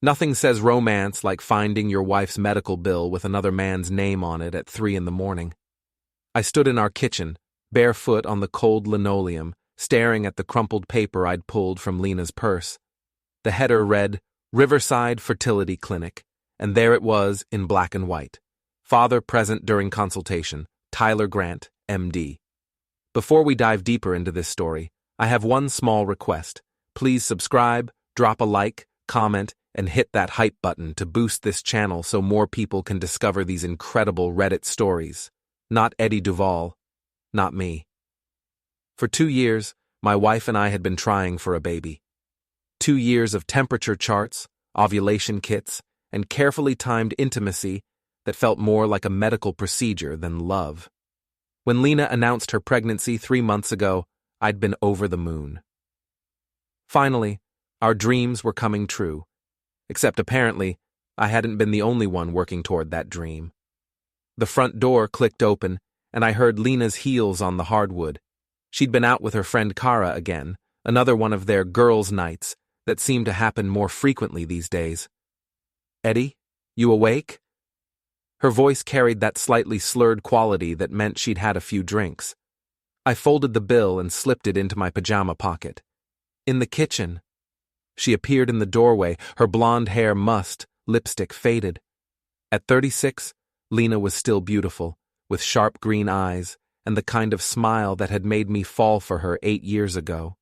Nothing says romance like finding your wife's medical bill with another man's name on it at 3 in the morning. I stood in our kitchen, barefoot on the cold linoleum, staring at the crumpled paper I'd pulled from Lena's purse. The header read, Riverside Fertility Clinic, and there it was in black and white. Father present during consultation, Tyler Grant, MD. Before we dive deeper into this story, I have one small request. Please subscribe, drop a like, comment, and hit that hype button to boost this channel so more people can discover these incredible Reddit stories. Not Eddie Duvall. Not me. For 2 years, my wife and I had been trying for a baby. 2 years of temperature charts, ovulation kits, and carefully timed intimacy that felt more like a medical procedure than love. When Lena announced her pregnancy 3 months ago, I'd been over the moon. Finally, our dreams were coming true. Except apparently, I hadn't been the only one working toward that dream. The front door clicked open, and I heard Lena's heels on the hardwood. She'd been out with her friend Kara again, another one of their girls' nights that seemed to happen more frequently these days. Eddie, you awake? Her voice carried that slightly slurred quality that meant she'd had a few drinks. I folded the bill and slipped it into my pajama pocket. In the kitchen. She appeared in the doorway, her blonde hair mussed, lipstick faded. At 36, Lena was still beautiful, with sharp green eyes and the kind of smile that had made me fall for her 8 years ago.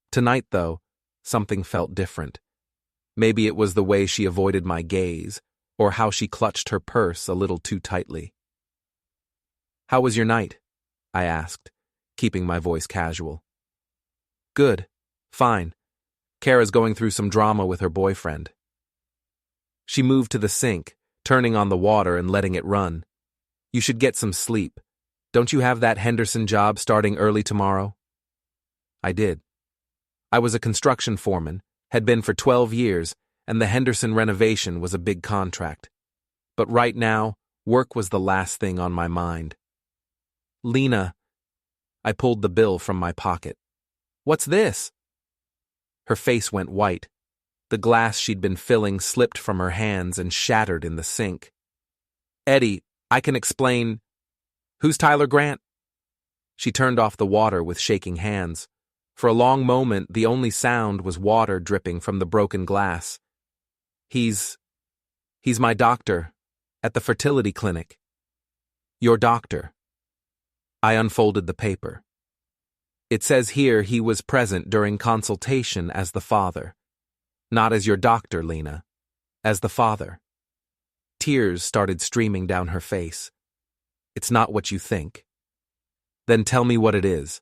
Tonight, though, something felt different. Maybe it was the way she avoided my gaze, or how she clutched her purse a little too tightly. How was your night? I asked, keeping my voice casual. Good. Fine. Kara's going through some drama with her boyfriend. She moved to the sink, turning on the water and letting it run. You should get some sleep. Don't you have that Henderson job starting early tomorrow? I did. I was a construction foreman, had been for 12 years, and the Henderson renovation was a big contract. But right now, work was the last thing on my mind. Lena. I pulled the bill from my pocket. What's this? Her face went white. The glass she'd been filling slipped from her hands and shattered in the sink. Eddie, I can explain. Who's Tyler Grant? She turned off the water with shaking hands. For a long moment, the only sound was water dripping from the broken glass. He's my doctor, at the fertility clinic. Your doctor. I unfolded the paper. It says here he was present during consultation as the father. Not as your doctor, Lena. As the father. Tears started streaming down her face. It's not what you think. Then tell me what it is.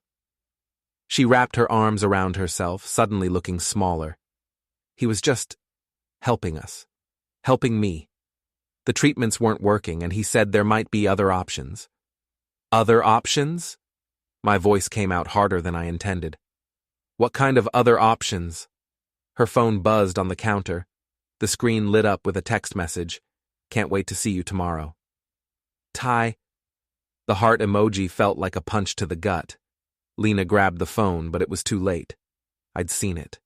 She wrapped her arms around herself, suddenly looking smaller. He was just helping us. Helping me. The treatments weren't working, and he said there might be other options. Other options? My voice came out harder than I intended. What kind of other options? Her phone buzzed on the counter. The screen lit up with a text message. Can't wait to see you tomorrow. Ty. The heart emoji felt like a punch to the gut. Lena grabbed the phone, but it was too late. I'd seen it.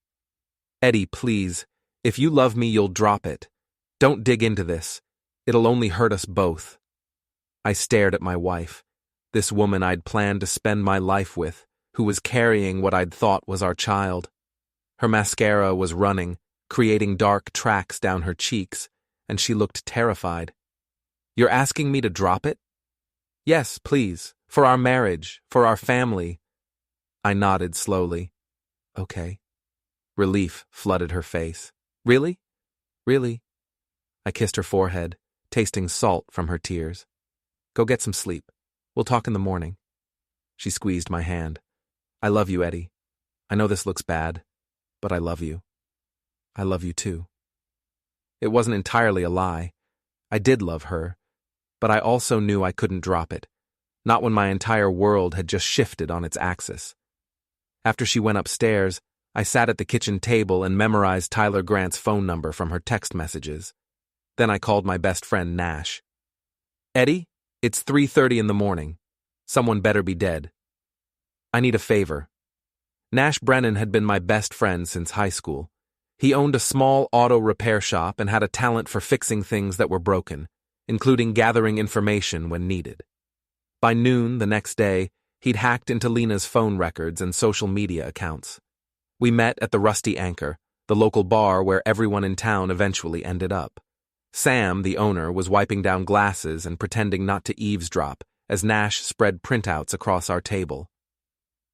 Eddie, please. If you love me, you'll drop it. Don't dig into this. It'll only hurt us both. I stared at my wife. This woman I'd planned to spend my life with, who was carrying what I'd thought was our child. Her mascara was running, creating dark tracks down her cheeks, and she looked terrified. You're asking me to drop it? Yes, please. For our marriage, for our family. I nodded slowly. Okay. Relief flooded her face. Really? Really? I kissed her forehead, tasting salt from her tears. Go get some sleep. We'll talk in the morning. She squeezed my hand. I love you, Eddie. I know this looks bad, but I love you. I love you too. It wasn't entirely a lie. I did love her, but I also knew I couldn't drop it, not when my entire world had just shifted on its axis. After she went upstairs, I sat at the kitchen table and memorized Tyler Grant's phone number from her text messages. Then I called my best friend Nash. Eddie, it's 3:30 in the morning. Someone better be dead. I need a favor. Nash Brennan had been my best friend since high school. He owned a small auto repair shop and had a talent for fixing things that were broken, including gathering information when needed. By noon the next day, he'd hacked into Lena's phone records and social media accounts. We met at the Rusty Anchor, the local bar where everyone in town eventually ended up. Sam, the owner, was wiping down glasses and pretending not to eavesdrop as Nash spread printouts across our table.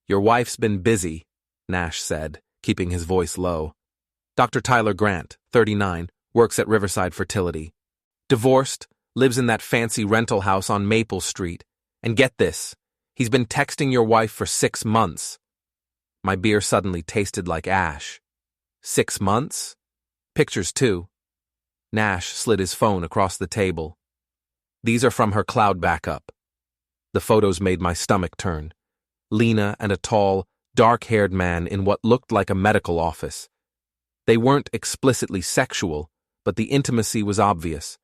"Your wife's been busy," Nash said, keeping his voice low. "Dr. Tyler Grant, 39, works at Riverside Fertility. Divorced, lives in that fancy rental house on Maple Street. And get this, he's been texting your wife for 6 months." My beer suddenly tasted like ash. 6 months? Pictures too. Nash slid his phone across the table. "These are from her cloud backup." The photos made my stomach turn. Lena and a tall, dark-haired man in what looked like a medical office. They weren't explicitly sexual, but the intimacy was obvious.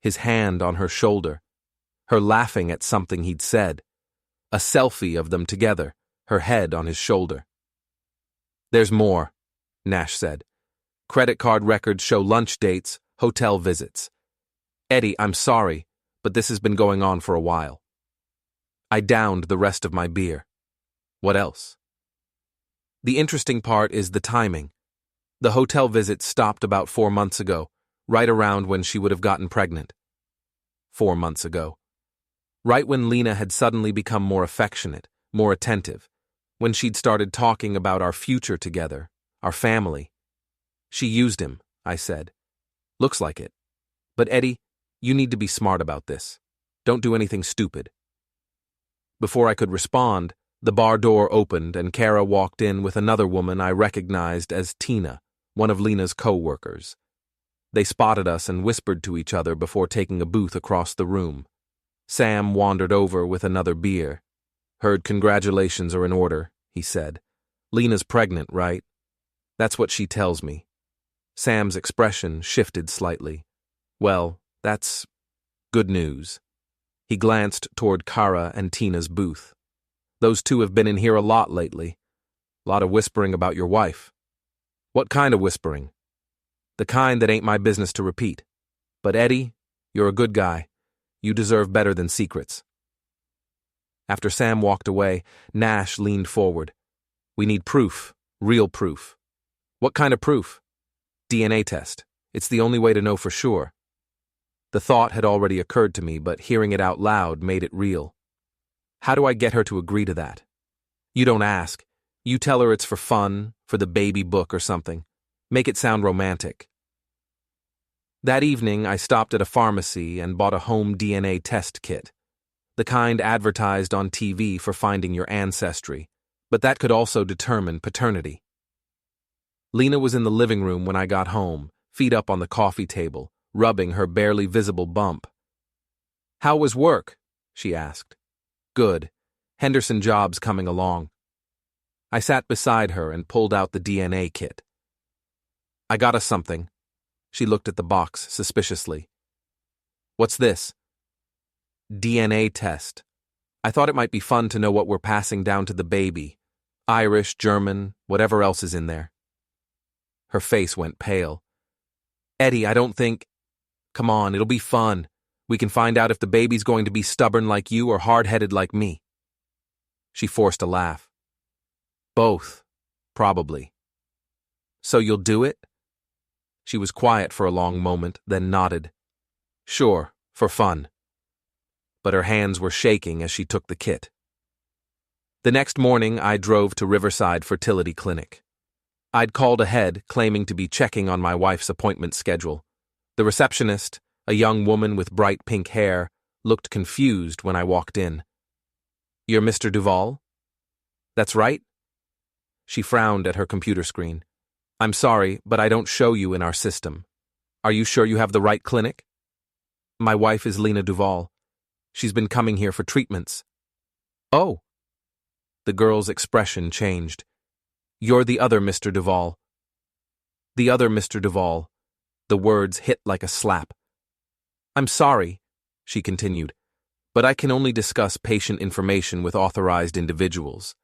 His hand on her shoulder. Her laughing at something he'd said. A selfie of them together, her head on his shoulder. "There's more," Nash said. "Credit card records show lunch dates, hotel visits. Eddie, I'm sorry, but this has been going on for a while." I downed the rest of my beer. What else? The interesting part is the timing. The hotel visit stopped about 4 months ago, right around when she would have gotten pregnant. 4 months ago. Right when Lena had suddenly become more affectionate, more attentive, when she'd started talking about our future together, our family. "She used him," I said. "Looks like it. But Eddie, you need to be smart about this. Don't do anything stupid." Before I could respond, the bar door opened and Kara walked in with another woman I recognized as Tina, one of Lena's co-workers. They spotted us and whispered to each other before taking a booth across the room. Sam wandered over with another beer. "Heard congratulations are in order," he said. "Lena's pregnant, right?" "That's what she tells me." Sam's expression shifted slightly. "Well, that's good news." He glanced toward Kara and Tina's booth. "Those two have been in here a lot lately. A lot of whispering about your wife." "What kind of whispering?" "The kind that ain't my business to repeat. But Eddie, you're a good guy. You deserve better than secrets." After Sam walked away, Nash leaned forward. "We need proof, real proof." "What kind of proof?" "DNA test. It's the only way to know for sure." The thought had already occurred to me, but hearing it out loud made it real. "How do I get her to agree to that?" "You don't ask. You tell her it's for fun, for the baby book or something. Make it sound romantic." That evening, I stopped at a pharmacy and bought a home DNA test kit. The kind advertised on TV for finding your ancestry, but that could also determine paternity. Lena was in the living room when I got home, feet up on the coffee table, rubbing her barely visible bump. "How was work?" she asked. "Good. Henderson job's coming along." I sat beside her and pulled out the DNA kit. "I got us something." She looked at the box suspiciously. "What's this?" "DNA test. I thought it might be fun to know what we're passing down to the baby. Irish, German, whatever else is in there." Her face went pale. "Eddie, I don't think—" "Come on, it'll be fun. We can find out if the baby's going to be stubborn like you or hard-headed like me." She forced a laugh. "Both, probably." "So you'll do it?" She was quiet for a long moment, then nodded. "Sure, for fun." But her hands were shaking as she took the kit. The next morning, I drove to Riverside Fertility Clinic. I'd called ahead, claiming to be checking on my wife's appointment schedule. The receptionist, a young woman with bright pink hair, looked confused when I walked in. "You're Mr. Duvall?" "That's right." She frowned at her computer screen. "I'm sorry, but I don't show you in our system. Are you sure you have the right clinic?" "My wife is Lena Duvall. She's been coming here for treatments." "Oh." The girl's expression changed. "You're the other Mr. Duvall." "The other Mr. Duvall." The words hit like a slap. "I'm sorry," she continued, "but I can only discuss patient information with authorized individuals.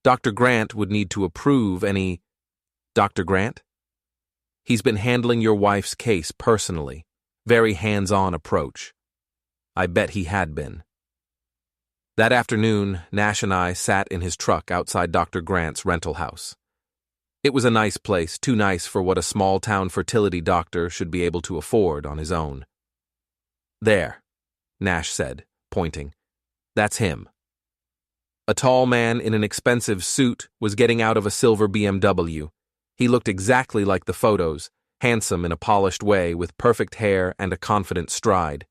Dr. Grant would need to approve any—" "Dr. Grant?" He's been handling your wife's case personally. Very hands-on approach. I bet he had been. That afternoon, Nash and I sat in his truck outside Dr. Grant's rental house. It was a nice place, too nice for what a small-town fertility doctor should be able to afford on his own. There, Nash said, pointing. That's him. A tall man in an expensive suit was getting out of a silver BMW. He looked exactly like the photos, handsome in a polished way with perfect hair and a confident stride.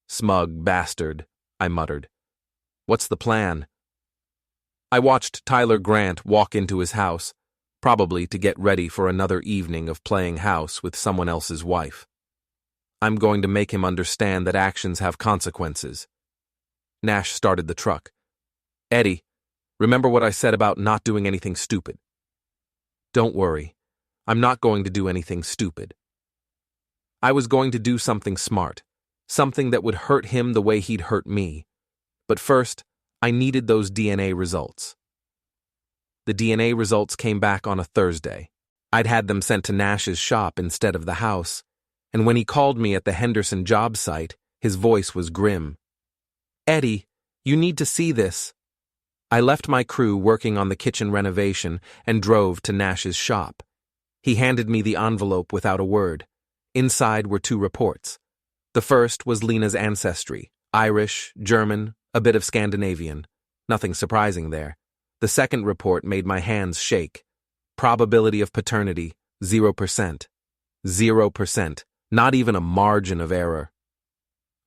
Smug bastard, I muttered. What's the plan? I watched Tyler Grant walk into his house, probably to get ready for another evening of playing house with someone else's wife. I'm going to make him understand that actions have consequences. Nash started the truck. Eddie, remember what I said about not doing anything stupid? Don't worry, I'm not going to do anything stupid. I was going to do something smart, something that would hurt him the way he'd hurt me. But first, I needed those DNA results. The DNA results came back on a Thursday. I'd had them sent to Nash's shop instead of the house, and when he called me at the Henderson job site, his voice was grim. Eddie, you need to see this. I left my crew working on the kitchen renovation and drove to Nash's shop. He handed me the envelope without a word. Inside were 2 reports. The first was Lena's ancestry, Irish, German, a bit of Scandinavian. Nothing surprising there. The second report made my hands shake. Probability of paternity, 0%. 0%. Not even a margin of error.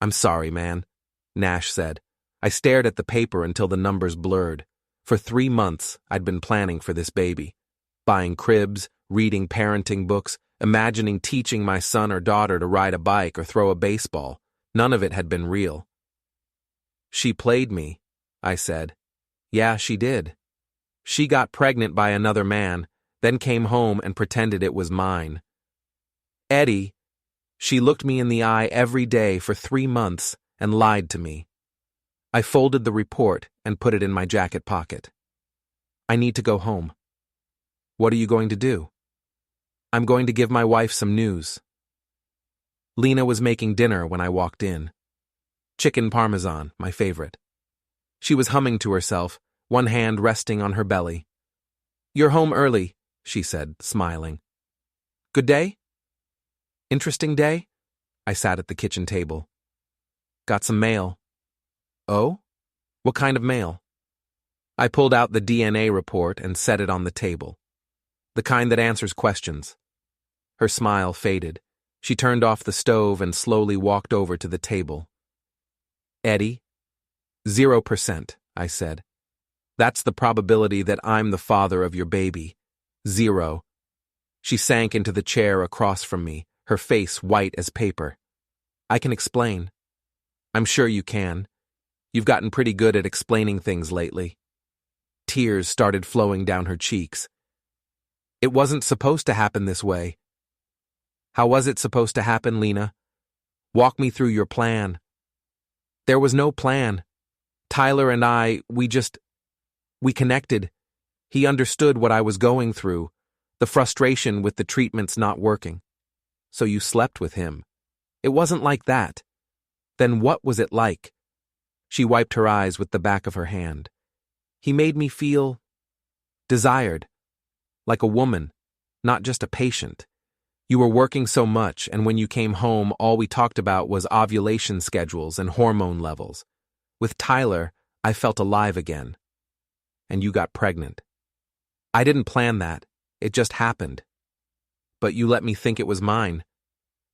I'm sorry, man, Nash said. I stared at the paper until the numbers blurred. For 3 months, I'd been planning for this baby. Buying cribs, reading parenting books, imagining teaching my son or daughter to ride a bike or throw a baseball. None of it had been real. She played me, I said. Yeah, she did. She got pregnant by another man, then came home and pretended it was mine. Eddie, she looked me in the eye every day for 3 months and lied to me. I folded the report and put it in my jacket pocket. I need to go home. What are you going to do? I'm going to give my wife some news. Lena was making dinner when I walked in. Chicken parmesan, my favorite. She was humming to herself, one hand resting on her belly. You're home early, she said, smiling. Good day? Interesting day? I sat at the kitchen table. Got some mail. Oh? What kind of mail? I pulled out the DNA report and set it on the table. The kind that answers questions. Her smile faded. She turned off the stove and slowly walked over to the table. Eddie? 0%, I said. That's the probability that I'm the father of your baby. 0. She sank into the chair across from me, her face white as paper. I can explain. I'm sure you can. You've gotten pretty good at explaining things lately. Tears started flowing down her cheeks. It wasn't supposed to happen this way. How was it supposed to happen, Lena? Walk me through your plan. There was no plan. Tyler and I, we connected. He understood what I was going through, the frustration with the treatments not working. So you slept with him. It wasn't like that. Then what was it like? She wiped her eyes with the back of her hand. He made me feel desired, like a woman, not just a patient. You were working so much, and when you came home, all we talked about was ovulation schedules and hormone levels. With Tyler, I felt alive again. And you got pregnant. I didn't plan that. It just happened. But you let me think it was mine.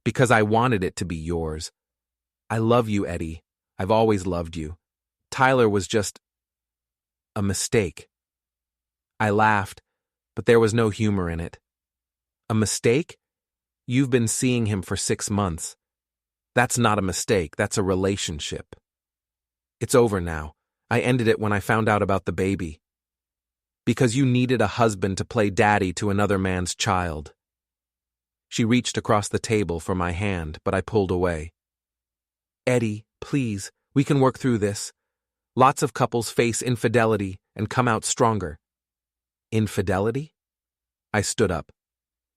Because I wanted it to be yours. I love you, Eddie. I've always loved you. Tyler was just a mistake. I laughed, but there was no humor in it. A mistake? You've been seeing him for 6 months. That's not a mistake, that's a relationship. It's over now. I ended it when I found out about the baby. Because you needed a husband to play daddy to another man's child. She reached across the table for my hand, but I pulled away. Eddie, please, we can work through this. Lots of couples face infidelity and come out stronger. Infidelity? I stood up.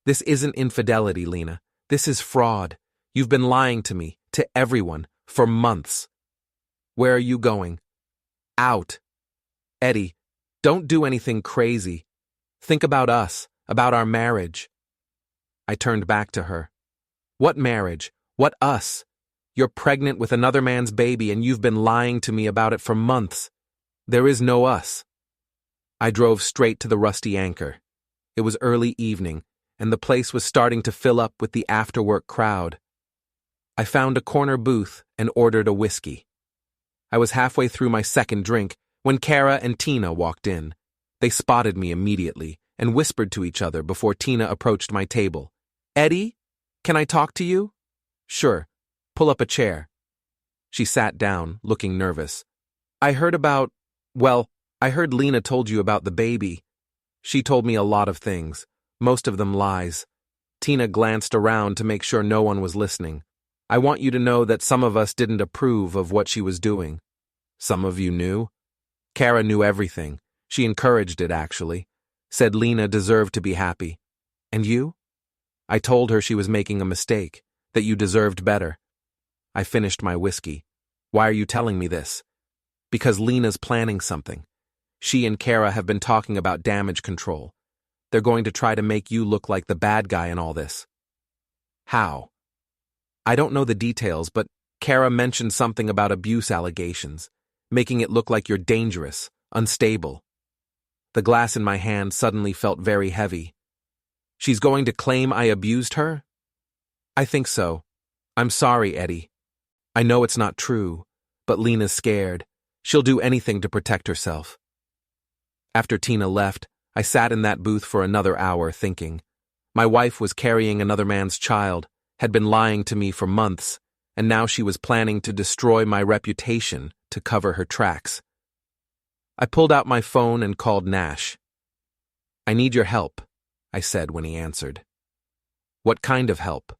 This isn't infidelity, Lena. This is fraud. You've been lying to me, to everyone, for months. Where are you going? Out. Eddie, don't do anything crazy. Think about us, about our marriage. I turned back to her. What marriage? What us? You're pregnant with another man's baby and you've been lying to me about it for months. There is no us. I drove straight to the Rusty Anchor. It was early evening, and the place was starting to fill up with the after-work crowd. I found a corner booth and ordered a whiskey. I was halfway through my second drink when Kara and Tina walked in. They spotted me immediately and whispered to each other before Tina approached my table. Eddie, can I talk to you? Sure. Pull up a chair. She sat down, looking nervous. I heard Lena told you about the baby. She told me a lot of things, most of them lies. Tina glanced around to make sure no one was listening. I want you to know that some of us didn't approve of what she was doing. Some of you knew? Kara knew everything. She encouraged it, actually. Said Lena deserved to be happy. And you? I told her she was making a mistake, that you deserved better. I finished my whiskey. Why are you telling me this? Because Lena's planning something. She and Kara have been talking about damage control. They're going to try to make you look like the bad guy in all this. How? I don't know the details, but Kara mentioned something about abuse allegations, making it look like you're dangerous, unstable. The glass in my hand suddenly felt very heavy. She's going to claim I abused her? I think so. I'm sorry, Eddie. I know it's not true, but Lena's scared. She'll do anything to protect herself. After Tina left, I sat in that booth for another hour thinking. My wife was carrying another man's child, had been lying to me for months, and now she was planning to destroy my reputation to cover her tracks. I pulled out my phone and called Nash. I need your help, I said when he answered. What kind of help?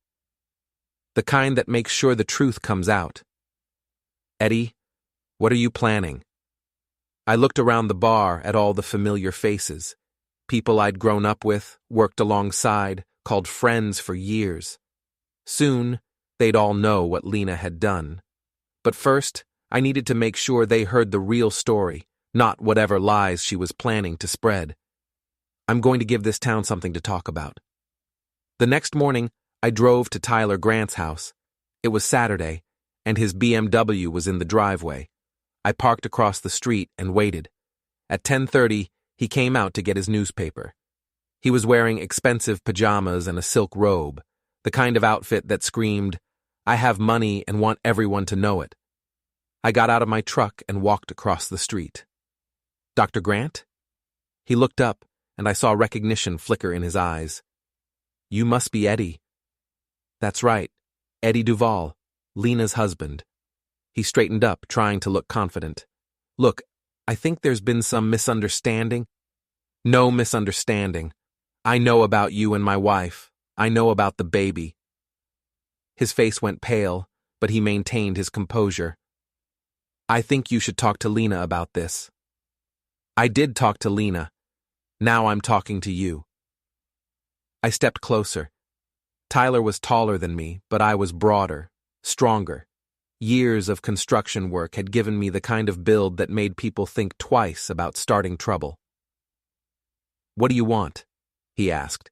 The kind that makes sure the truth comes out. Eddie, what are you planning? I looked around the bar at all the familiar faces, people I'd grown up with, worked alongside, called friends for years. Soon, they'd all know what Lena had done. But first, I needed to make sure they heard the real story, not whatever lies she was planning to spread. I'm going to give this town something to talk about. The next morning, I drove to Tyler Grant's house. It was Saturday, and his BMW was in the driveway. I parked across the street and waited. At 10:30, he came out to get his newspaper. He was wearing expensive pajamas and a silk robe, the kind of outfit that screamed, I have money and want everyone to know it. I got out of my truck and walked across the street. Dr. Grant? He looked up, and I saw recognition flicker in his eyes. You must be Eddie. That's right, Eddie Duvall, Lena's husband. He straightened up, trying to look confident. Look, I think there's been some misunderstanding. No misunderstanding. I know about you and my wife. I know about the baby. His face went pale, but he maintained his composure. I think you should talk to Lena about this. I did talk to Lena. Now I'm talking to you. I stepped closer. Tyler was taller than me, but I was broader, stronger. Years of construction work had given me the kind of build that made people think twice about starting trouble. What do you want? He asked.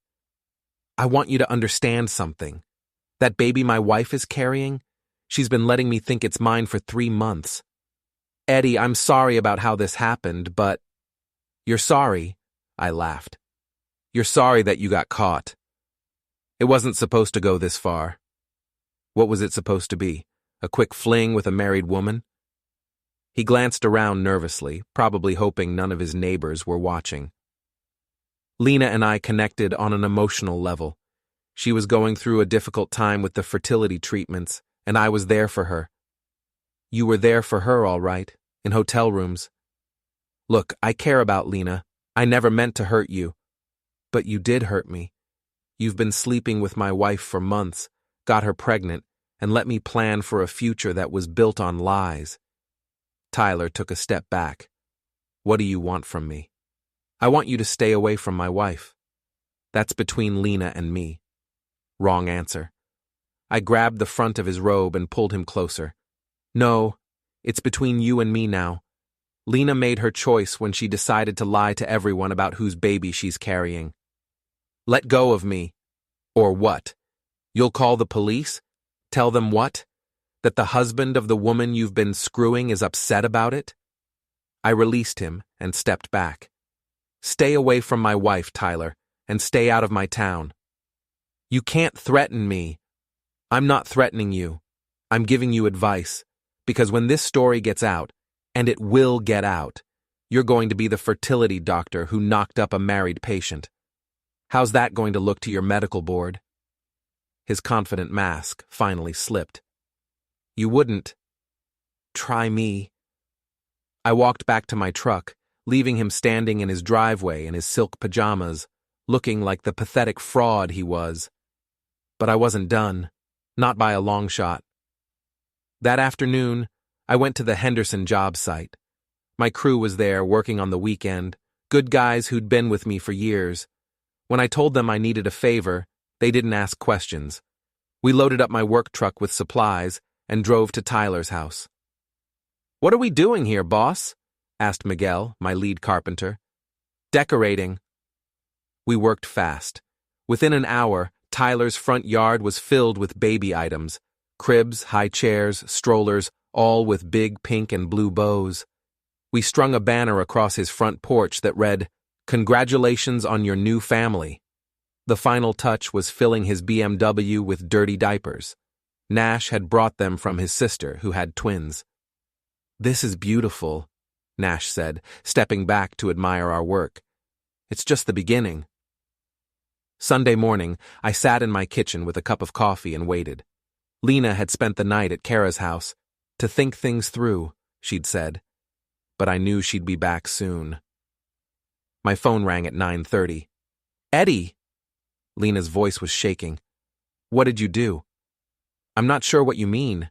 I want you to understand something. That baby my wife is carrying, she's been letting me think it's mine for 3 months. Eddie, I'm sorry about how this happened, but... You're sorry? I laughed. You're sorry that you got caught. It wasn't supposed to go this far. What was it supposed to be? A quick fling with a married woman? He glanced around nervously, probably hoping none of his neighbors were watching. Lena and I connected on an emotional level. She was going through a difficult time with the fertility treatments, and I was there for her. You were there for her, all right, in hotel rooms. Look, I care about Lena. I never meant to hurt you. But you did hurt me. You've been sleeping with my wife for months, got her pregnant, and let me plan for a future that was built on lies. Tyler took a step back. What do you want from me? I want you to stay away from my wife. That's between Lena and me. Wrong answer. I grabbed the front of his robe and pulled him closer. No, it's between you and me now. Lena made her choice when she decided to lie to everyone about whose baby she's carrying. Let go of me. Or what? You'll call the police? Tell them what? That the husband of the woman you've been screwing is upset about it? I released him and stepped back. Stay away from my wife, Tyler, and stay out of my town. You can't threaten me. I'm not threatening you. I'm giving you advice, because when this story gets out, and it will get out, you're going to be the fertility doctor who knocked up a married patient. How's that going to look to your medical board? His confident mask finally slipped. You wouldn't. Try me. I walked back to my truck, leaving him standing in his driveway in his silk pajamas, looking like the pathetic fraud he was. But I wasn't done, not by a long shot. That afternoon, I went to the Henderson job site. My crew was there working on the weekend, good guys who'd been with me for years. When I told them I needed a favor, they didn't ask questions. We loaded up my work truck with supplies and drove to Tyler's house. What are we doing here, boss? Asked Miguel, my lead carpenter. Decorating. We worked fast. Within an hour, Tyler's front yard was filled with baby items, cribs, high chairs, strollers, all with big pink and blue bows. We strung a banner across his front porch that read, "Congratulations on your new family." The final touch was filling his BMW with dirty diapers. Nash had brought them from his sister, who had twins. This is beautiful, Nash said, stepping back to admire our work. It's just the beginning. Sunday morning, I sat in my kitchen with a cup of coffee and waited. Lena had spent the night at Kara's house. To think things through, she'd said. But I knew she'd be back soon. My phone rang at 9:30. Eddie! Lena's voice was shaking. What did you do? I'm not sure what you mean.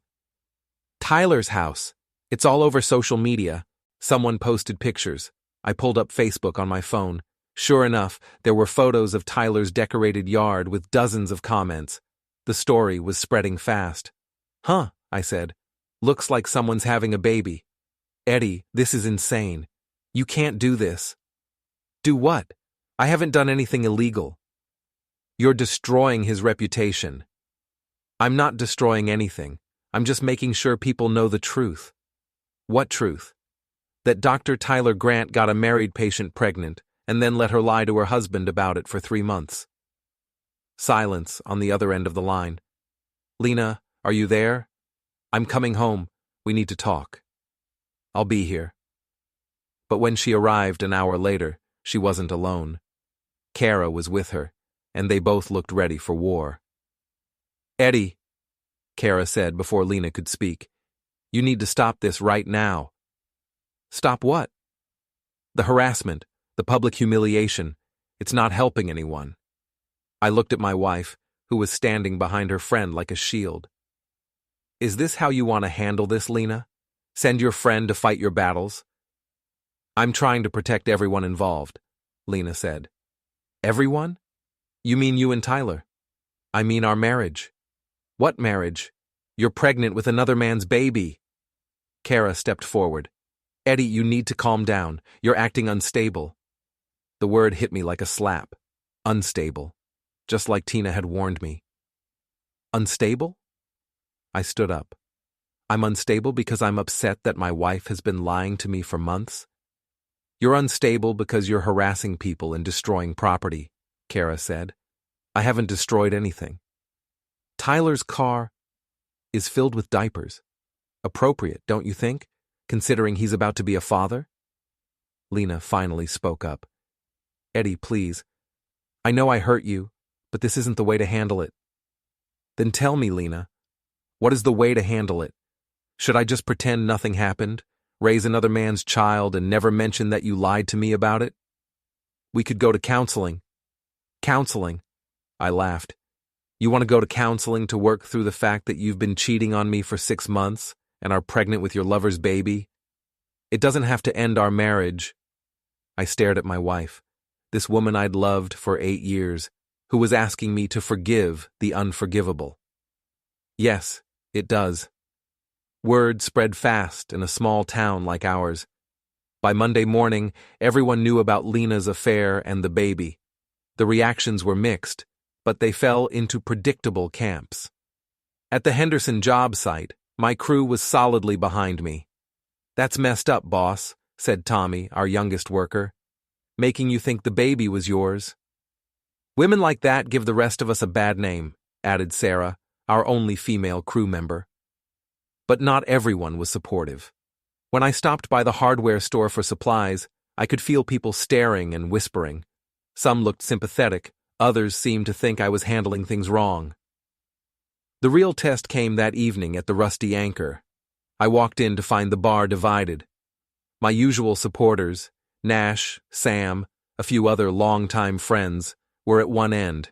Tyler's house. It's all over social media. Someone posted pictures. I pulled up Facebook on my phone. Sure enough, there were photos of Tyler's decorated yard with dozens of comments. The story was spreading fast. Huh, I said. Looks like someone's having a baby. Eddie, this is insane. You can't do this. Do what? I haven't done anything illegal. You're destroying his reputation. I'm not destroying anything. I'm just making sure people know the truth. What truth? That Dr. Tyler Grant got a married patient pregnant and then let her lie to her husband about it for 3 months. Silence on the other end of the line. Lena, are you there? I'm coming home. We need to talk. I'll be here. But when she arrived an hour later, she wasn't alone. Kara was with her, and they both looked ready for war. Eddie, Kara said before Lena could speak, you need to stop this right now. Stop what? The harassment, the public humiliation. It's not helping anyone. I looked at my wife, who was standing behind her friend like a shield. Is this how you want to handle this, Lena? Send your friend to fight your battles? I'm trying to protect everyone involved, Lena said. Everyone? You mean you and Tyler? I mean our marriage. What marriage? You're pregnant with another man's baby. Kara stepped forward. Eddie, you need to calm down. You're acting unstable. The word hit me like a slap. Unstable. Just like Tina had warned me. Unstable? I stood up. I'm unstable because I'm upset that my wife has been lying to me for months. You're unstable because you're harassing people and destroying property, Kara said. I haven't destroyed anything. Tyler's car is filled with diapers. Appropriate, don't you think, considering he's about to be a father? Lena finally spoke up. Eddie, please. I know I hurt you, but this isn't the way to handle it. Then tell me, Lena, what is the way to handle it? Should I just pretend nothing happened, raise another man's child, and never mention that you lied to me about it? We could go to counseling. Counseling? I laughed. You want to go to counseling to work through the fact that you've been cheating on me for 6 months and are pregnant with your lover's baby? It doesn't have to end our marriage. I stared at my wife. this woman I'd loved for 8 years, who was asking me to forgive the unforgivable. Yes, it does. Word spread fast in a small town like ours. By Monday morning, everyone knew about Lena's affair and the baby. The reactions were mixed, but they fell into predictable camps. At the Henderson job site, my crew was solidly behind me. "That's messed up, boss," said Tommy, our youngest worker. "Making you think the baby was yours." "Women like that give the rest of us a bad name," added Sarah, our only female crew member. But not everyone was supportive. When I stopped by the hardware store for supplies, I could feel people staring and whispering. Some looked sympathetic, others seemed to think I was handling things wrong. The real test came that evening at the Rusty Anchor. I walked in to find the bar divided. My usual supporters, Nash, Sam, a few other longtime friends, were at one end.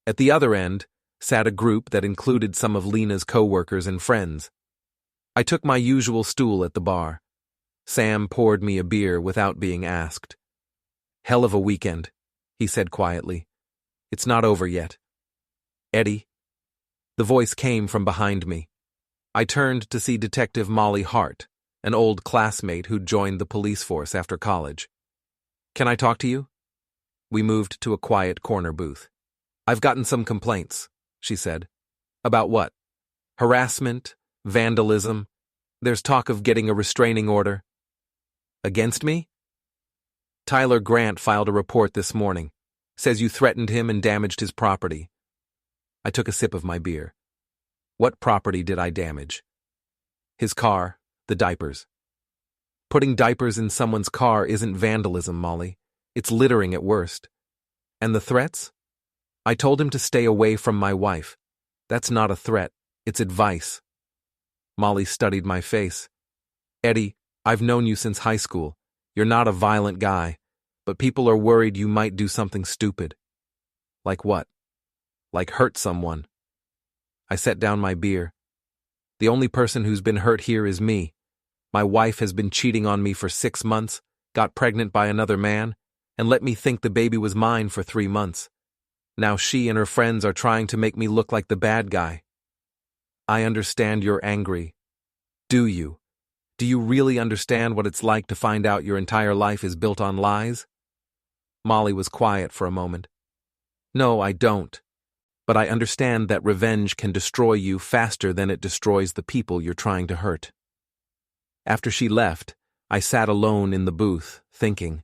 At the other end sat a group that included some of Lena's co-workers and friends. I took my usual stool at the bar. Sam poured me a beer without being asked. "Hell of a weekend," he said quietly. "It's not over yet." "Eddie?" The voice came from behind me. I turned to see Detective Molly Hart, an old classmate who'd joined the police force after college. "Can I talk to you?" We moved to a quiet corner booth. "I've gotten some complaints," she said. "About what?" "Harassment, vandalism. There's talk of getting a restraining order." "Against me?" "Tyler Grant filed a report this morning. Says you threatened him and damaged his property." I took a sip of my beer. "What property did I damage?" "His car, the diapers." "Putting diapers in someone's car isn't vandalism, Molly. It's littering at worst." "And the threats?" "I told him to stay away from my wife. That's not a threat, it's advice." Molly studied my face. "Eddie, I've known you since high school. You're not a violent guy, but people are worried you might do something stupid." "Like what?" "Like hurt someone." I set down my beer. "The only person who's been hurt here is me. My wife has been cheating on me for 6 months, got pregnant by another man, and let me think the baby was mine for 3 months. Now she and her friends are trying to make me look like the bad guy." "I understand you're angry. Do you? Do you really understand what it's like to find out your entire life is built on lies?" Molly was quiet for a moment. "No, I don't. But I understand that revenge can destroy you faster than it destroys the people you're trying to hurt." After she left, I sat alone in the booth, thinking,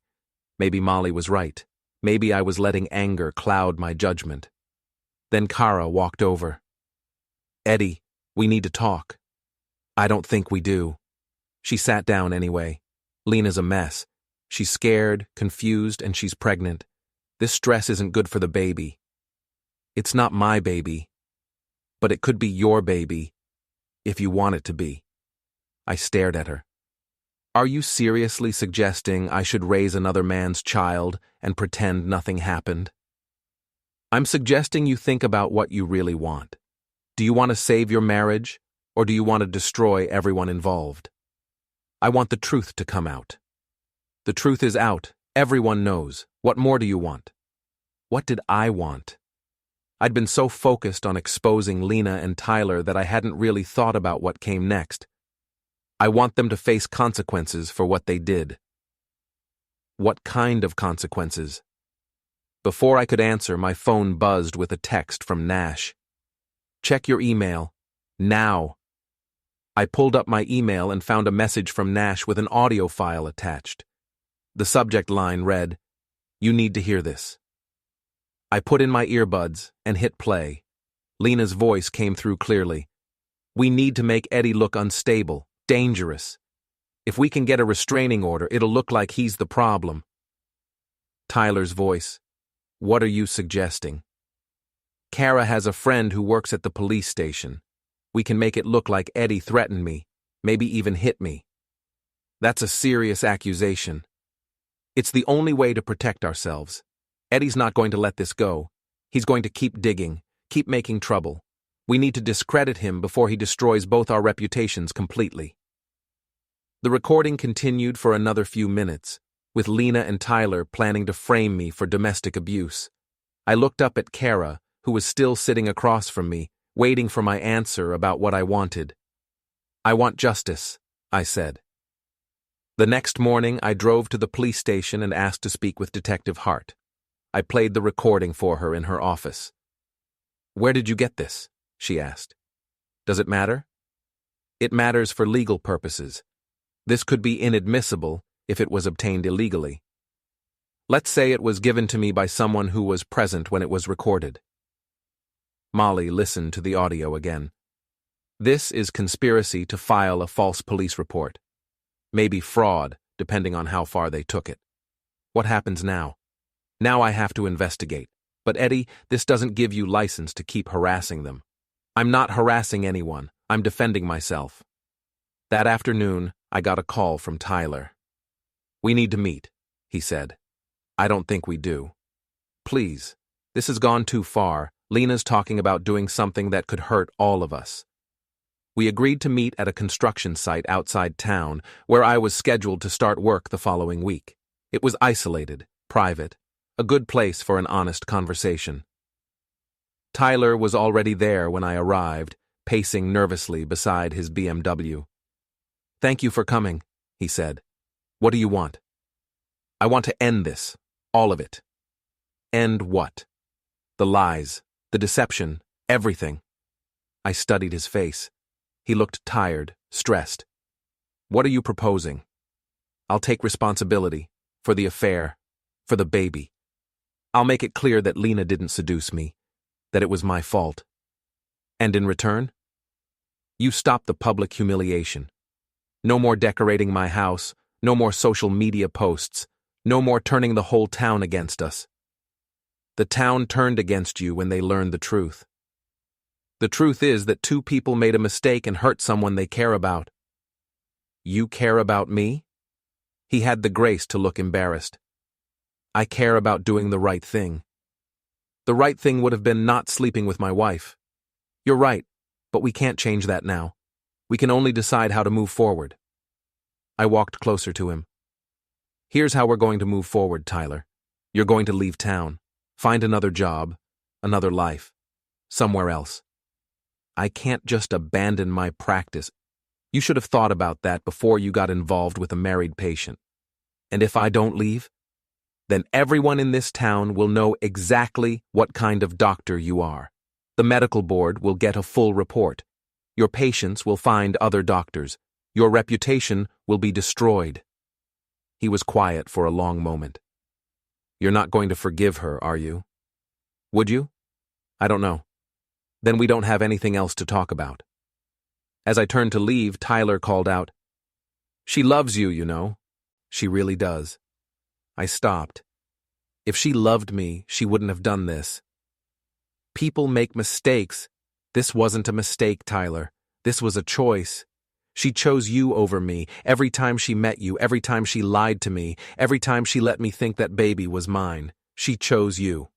maybe Molly was right. Maybe I was letting anger cloud my judgment. Then Kara walked over. "Eddie, we need to talk." "I don't think we do." She sat down anyway. "Lena's a mess. She's scared, confused, and she's pregnant. This stress isn't good for the baby." "It's not my baby. But it could be your baby, if you want it to be." I stared at her. "Are you seriously suggesting I should raise another man's child and pretend nothing happened?" "I'm suggesting you think about what you really want. Do you want to save your marriage, or do you want to destroy everyone involved?" "I want the truth to come out." "The truth is out. Everyone knows. What more do you want?" What did I want? I'd been so focused on exposing Lena and Tyler that I hadn't really thought about what came next. "I want them to face consequences for what they did." "What kind of consequences?" Before I could answer, my phone buzzed with a text from Nash. "Check your email. Now." I pulled up my email and found a message from Nash with an audio file attached. The subject line read, "You need to hear this." I put in my earbuds and hit play. Lena's voice came through clearly. "We need to make Eddie look unstable, dangerous. If we can get a restraining order, it'll look like he's the problem." Tyler's voice, "What are you suggesting?" "Kara has a friend who works at the police station. We can make it look like Eddie threatened me, maybe even hit me." "That's a serious accusation." "It's the only way to protect ourselves. Eddie's not going to let this go. He's going to keep digging, keep making trouble. We need to discredit him before he destroys both our reputations completely." The recording continued for another few minutes, with Lena and Tyler planning to frame me for domestic abuse. I looked up at Kara, who was still sitting across from me, waiting for my answer about what I wanted. "I want justice," I said. The next morning, I drove to the police station and asked to speak with Detective Hart. I played the recording for her in her office. "Where did you get this?" she asked. "Does it matter?" "It matters for legal purposes. This could be inadmissible if it was obtained illegally. Let's say it was given to me by someone who was present when it was recorded." Molly listened to the audio again. "This is conspiracy to file a false police report. Maybe fraud, depending on how far they took it. What happens now? Now I have to investigate. But Eddie, this doesn't give you license to keep harassing them." "I'm not harassing anyone. I'm defending myself." That afternoon, I got a call from Tyler. "We need to meet," he said. "I don't think we do. Please, this has gone too far. Lena's talking about doing something that could hurt all of us." We agreed to meet at a construction site outside town, where I was scheduled to start work the following week. It was isolated, private, a good place for an honest conversation. Tyler was already there when I arrived, pacing nervously beside his BMW. "Thank you for coming," he said. "What do you want?" "I want to end this, all of it." "End what?" "The lies, the deception, everything." I studied his face. He looked tired, stressed. "What are you proposing?" "I'll take responsibility for the affair, for the baby. I'll make it clear that Lena didn't seduce me, that it was my fault. And in return, you stop the public humiliation. No more decorating my house, no more social media posts, no more turning the whole town against us. The town turned against you when they learned the truth. The truth is that two people made a mistake and hurt someone they care about." "You care about me?" He had the grace to look embarrassed. "I care about doing the right thing. The right thing would have been not sleeping with my wife. You're right, but we can't change that now. We can only decide how to move forward." I walked closer to him. "Here's how we're going to move forward, Tyler. You're going to leave town, find another job, another life, somewhere else. I can't just abandon my practice. You should have thought about that before you got involved with a married patient. And if I don't leave, then everyone in this town will know exactly what kind of doctor you are. The medical board will get a full report. Your patients will find other doctors. Your reputation will be destroyed." He was quiet for a long moment. "You're not going to forgive her, are you? Would you? I don't know. Then we don't have anything else to talk about." As I turned to leave, Tyler called out, "She loves you, you know. She really does." I stopped. If she loved me, she wouldn't have done this. People make mistakes. This wasn't a mistake, Tyler. This was a choice. She chose you over me every time she met you, every time she lied to me, every time she let me think that baby was mine. She chose you.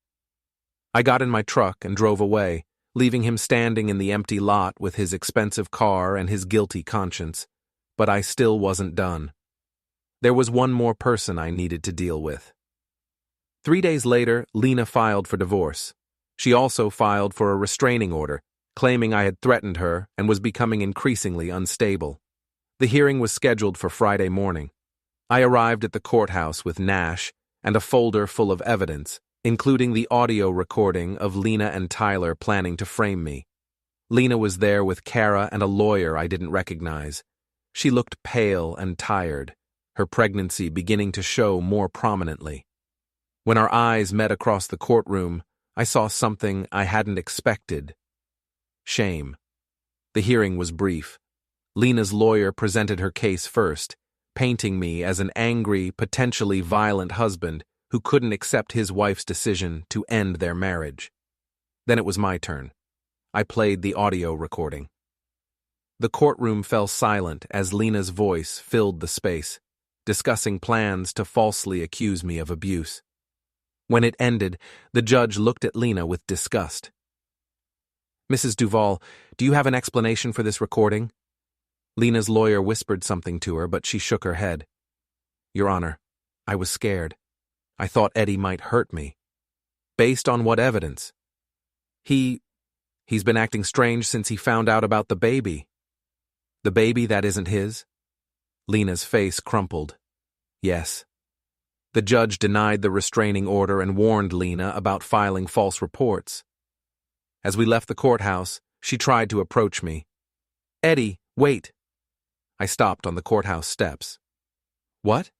I got in my truck and drove away, leaving him standing in the empty lot with his expensive car and his guilty conscience. But I still wasn't done. There was one more person I needed to deal with. 3 days later, Lena filed for divorce. She also filed for a restraining order, claiming I had threatened her and was becoming increasingly unstable. The hearing was scheduled for Friday morning. I arrived at the courthouse with Nash and a folder full of evidence, including the audio recording of Lena and Tyler planning to frame me. Lena was there with Kara and a lawyer I didn't recognize. She looked pale and tired, her pregnancy beginning to show more prominently. When our eyes met across the courtroom, I saw something I hadn't expected. Shame. The hearing was brief. Lena's lawyer presented her case first, painting me as an angry, potentially violent husband who couldn't accept his wife's decision to end their marriage. Then it was my turn. I played the audio recording. The courtroom fell silent as Lena's voice filled the space, discussing plans to falsely accuse me of abuse. When it ended, the judge looked at Lena with disgust. "Mrs. Duvall, do you have an explanation for this recording?" Lena's lawyer whispered something to her, but she shook her head. "Your Honor, I was scared. I thought Eddie might hurt me. Based on what evidence? He's been acting strange since he found out about the baby. The baby that isn't his? Lena's face crumpled. Yes. The judge denied the restraining order and warned Lena about filing false reports. As we left the courthouse, she tried to approach me. Eddie, wait. I stopped on the courthouse steps. What?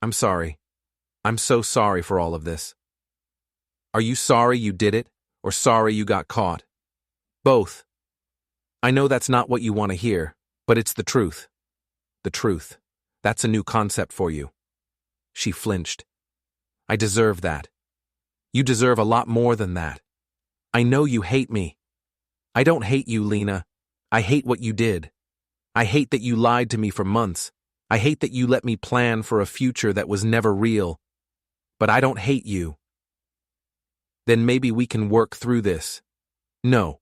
I'm sorry. I'm so sorry for all of this. Are you sorry you did it, or sorry you got caught? Both. I know that's not what you want to hear, but it's the truth. The truth. That's a new concept for you. She flinched. I deserve that. You deserve a lot more than that. I know you hate me. I don't hate you, Lena. I hate what you did. I hate that you lied to me for months. I hate that you let me plan for a future that was never real. But I don't hate you. Then maybe we can work through this. No.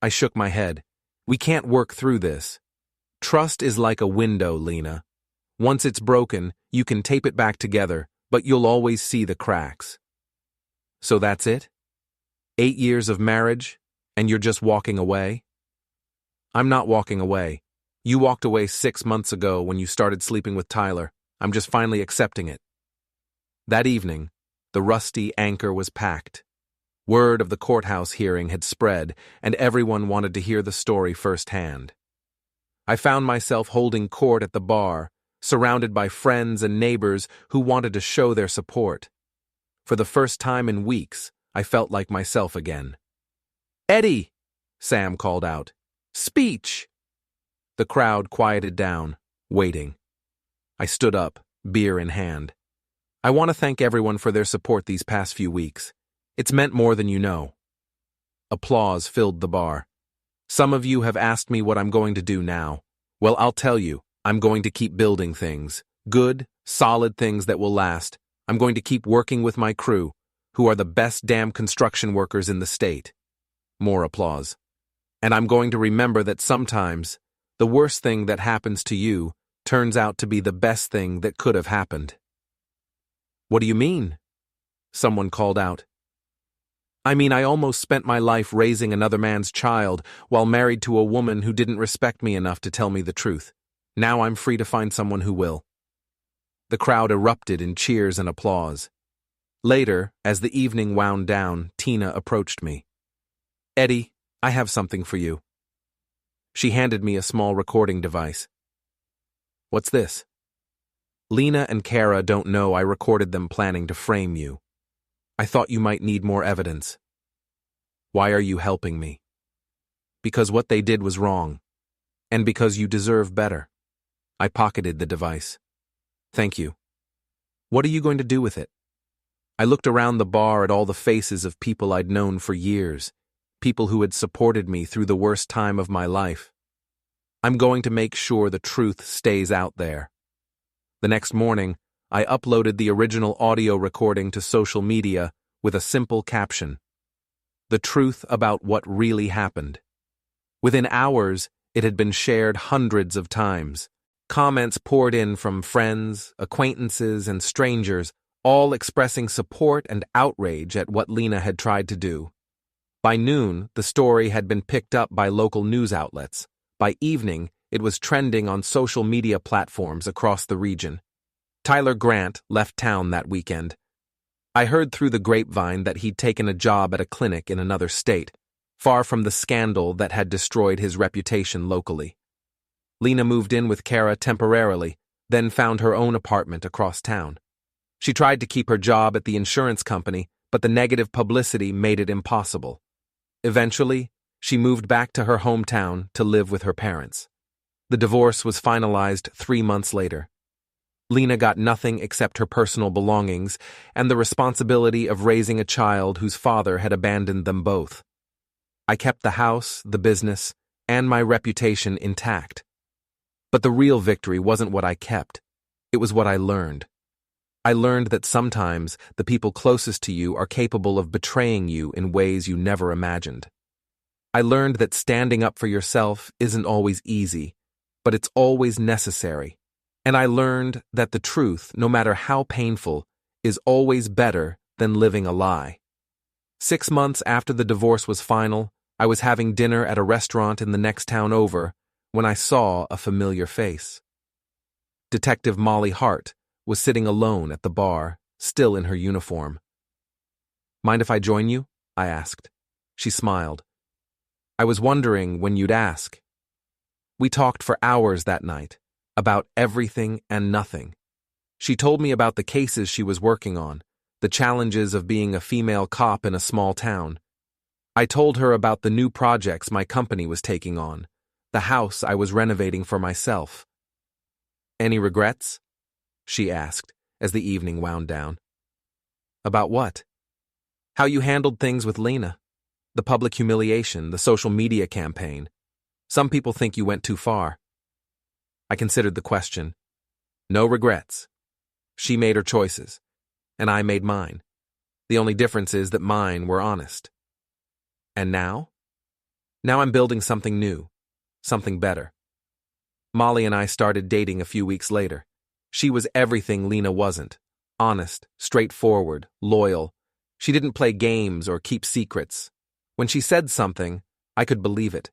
I shook my head. We can't work through this. Trust is like a window, Lena. Once it's broken, you can tape it back together, but you'll always see the cracks. So that's it? 8 years of marriage, and you're just walking away? I'm not walking away. You walked away 6 months ago when you started sleeping with Tyler. I'm just finally accepting it. That evening, the rusty anchor was packed. Word of the courthouse hearing had spread, and everyone wanted to hear the story firsthand. I found myself holding court at the bar, surrounded by friends and neighbors who wanted to show their support. For the first time in weeks, I felt like myself again. Eddie! Sam called out. Speech! The crowd quieted down, waiting. I stood up, beer in hand. I want to thank everyone for their support these past few weeks. It's meant more than you know. Applause filled the bar. Some of you have asked me what I'm going to do now. Well, I'll tell you, I'm going to keep building things. Good, solid things that will last. I'm going to keep working with my crew, who are the best damn construction workers in the state. More applause. And I'm going to remember that sometimes, the worst thing that happens to you turns out to be the best thing that could have happened. What do you mean? Someone called out. I mean, I almost spent my life raising another man's child while married to a woman who didn't respect me enough to tell me the truth. Now I'm free to find someone who will. The crowd erupted in cheers and applause. Later, as the evening wound down, Tina approached me. Eddie, I have something for you. She handed me a small recording device. What's this? Lena and Kara don't know I recorded them planning to frame you. I thought you might need more evidence. Why are you helping me? Because what they did was wrong. And because you deserve better. I pocketed the device. Thank you. What are you going to do with it? I looked around the bar at all the faces of people I'd known for years, people who had supported me through the worst time of my life. I'm going to make sure the truth stays out there. The next morning, I uploaded the original audio recording to social media with a simple caption. The truth about what really happened. Within hours, it had been shared hundreds of times. Comments poured in from friends, acquaintances, and strangers, all expressing support and outrage at what Lena had tried to do. By noon, the story had been picked up by local news outlets. By evening, it was trending on social media platforms across the region. Tyler Grant left town that weekend. I heard through the grapevine that he'd taken a job at a clinic in another state, far from the scandal that had destroyed his reputation locally. Lena moved in with Kara temporarily, then found her own apartment across town. She tried to keep her job at the insurance company, but the negative publicity made it impossible. Eventually, she moved back to her hometown to live with her parents. The divorce was finalized 3 months later. Lena got nothing except her personal belongings and the responsibility of raising a child whose father had abandoned them both. I kept the house, the business, and my reputation intact. But the real victory wasn't what I kept. It was what I learned. I learned that sometimes the people closest to you are capable of betraying you in ways you never imagined. I learned that standing up for yourself isn't always easy, but it's always necessary. And I learned that the truth, no matter how painful, is always better than living a lie. 6 months after the divorce was final, I was having dinner at a restaurant in the next town over when I saw a familiar face. Detective Molly Hart was sitting alone at the bar, still in her uniform. "Mind if I join you?" I asked. She smiled. "I was wondering when you'd ask." We talked for hours that night, about everything and nothing. She told me about the cases she was working on, the challenges of being a female cop in a small town. I told her about the new projects my company was taking on, the house I was renovating for myself. "Any regrets?" she asked as the evening wound down. "About what?" "How you handled things with Lena. The public humiliation, the social media campaign. Some people think you went too far." I considered the question. No regrets. She made her choices, and I made mine. The only difference is that mine were honest. And now? Now I'm building something new, something better. Molly and I started dating a few weeks later. She was everything Lena wasn't. Honest, straightforward, loyal. She didn't play games or keep secrets. When she said something, I could believe it.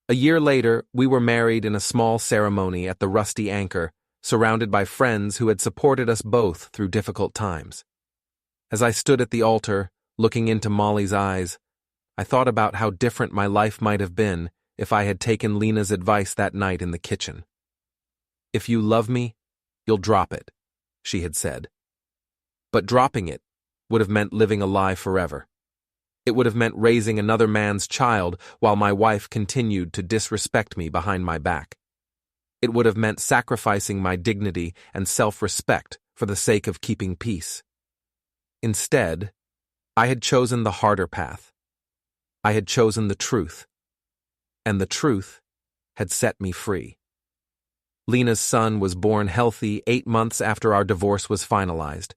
A year later, we were married in a small ceremony at the Rusty Anchor, surrounded by friends who had supported us both through difficult times. As I stood at the altar, looking into Molly's eyes, I thought about how different my life might have been if I had taken Lena's advice that night in the kitchen. "If you love me, you'll drop it," she had said. But dropping it would have meant living a lie forever. It would have meant raising another man's child while my wife continued to disrespect me behind my back. It would have meant sacrificing my dignity and self-respect for the sake of keeping peace. Instead, I had chosen the harder path. I had chosen the truth. And the truth had set me free. Lena's son was born healthy 8 months after our divorce was finalized.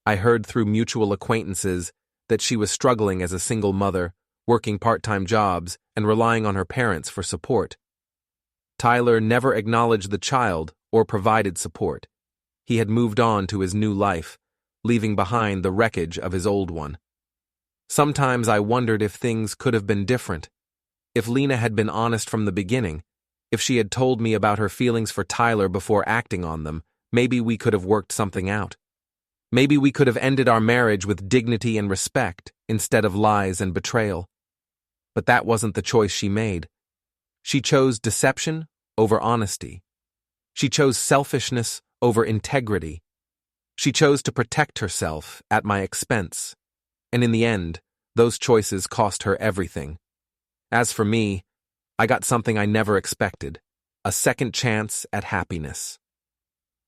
I heard through mutual acquaintances that she was struggling as a single mother, working part-time jobs, and relying on her parents for support. Tyler never acknowledged the child or provided support. He had moved on to his new life, leaving behind the wreckage of his old one. Sometimes I wondered if things could have been different. If Lena had been honest from the beginning, if she had told me about her feelings for Tyler before acting on them, maybe we could have worked something out. Maybe we could have ended our marriage with dignity and respect instead of lies and betrayal. But that wasn't the choice she made. She chose deception over honesty. She chose selfishness over integrity. She chose to protect herself at my expense. And in the end, those choices cost her everything. As for me, I got something I never expected, a second chance at happiness.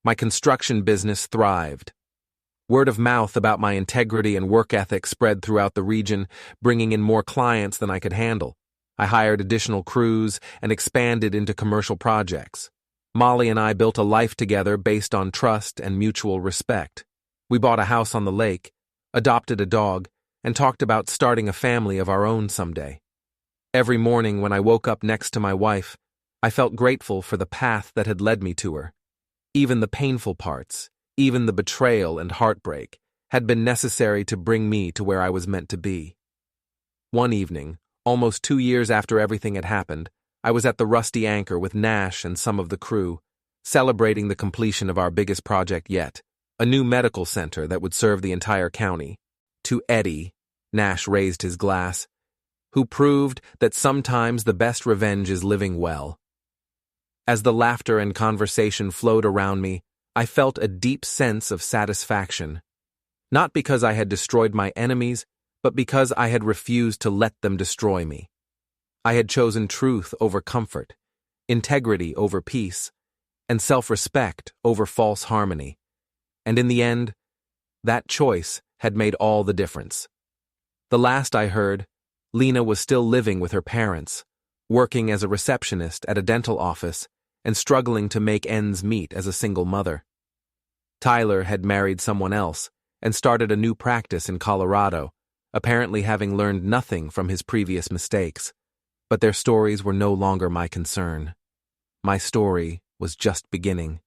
My construction business thrived. Word of mouth about my integrity and work ethic spread throughout the region, bringing in more clients than I could handle. I hired additional crews and expanded into commercial projects. Molly and I built a life together based on trust and mutual respect. We bought a house on the lake, adopted a dog, and talked about starting a family of our own someday. Every morning when I woke up next to my wife, I felt grateful for the path that had led me to her. Even the painful parts, even the betrayal and heartbreak, had been necessary to bring me to where I was meant to be. One evening, almost 2 years after everything had happened, I was at the Rusty Anchor with Nash and some of the crew, celebrating the completion of our biggest project yet, a new medical center that would serve the entire county. To Eddie, Nash raised his glass, who proved that sometimes the best revenge is living well. As the laughter and conversation flowed around me, I felt a deep sense of satisfaction, not because I had destroyed my enemies, but because I had refused to let them destroy me. I had chosen truth over comfort, integrity over peace, and self-respect over false harmony. And in the end, that choice had made all the difference. The last I heard, Lena was still living with her parents, working as a receptionist at a dental office, and struggling to make ends meet as a single mother. Tyler had married someone else and started a new practice in Colorado, apparently having learned nothing from his previous mistakes. But their stories were no longer my concern. My story was just beginning.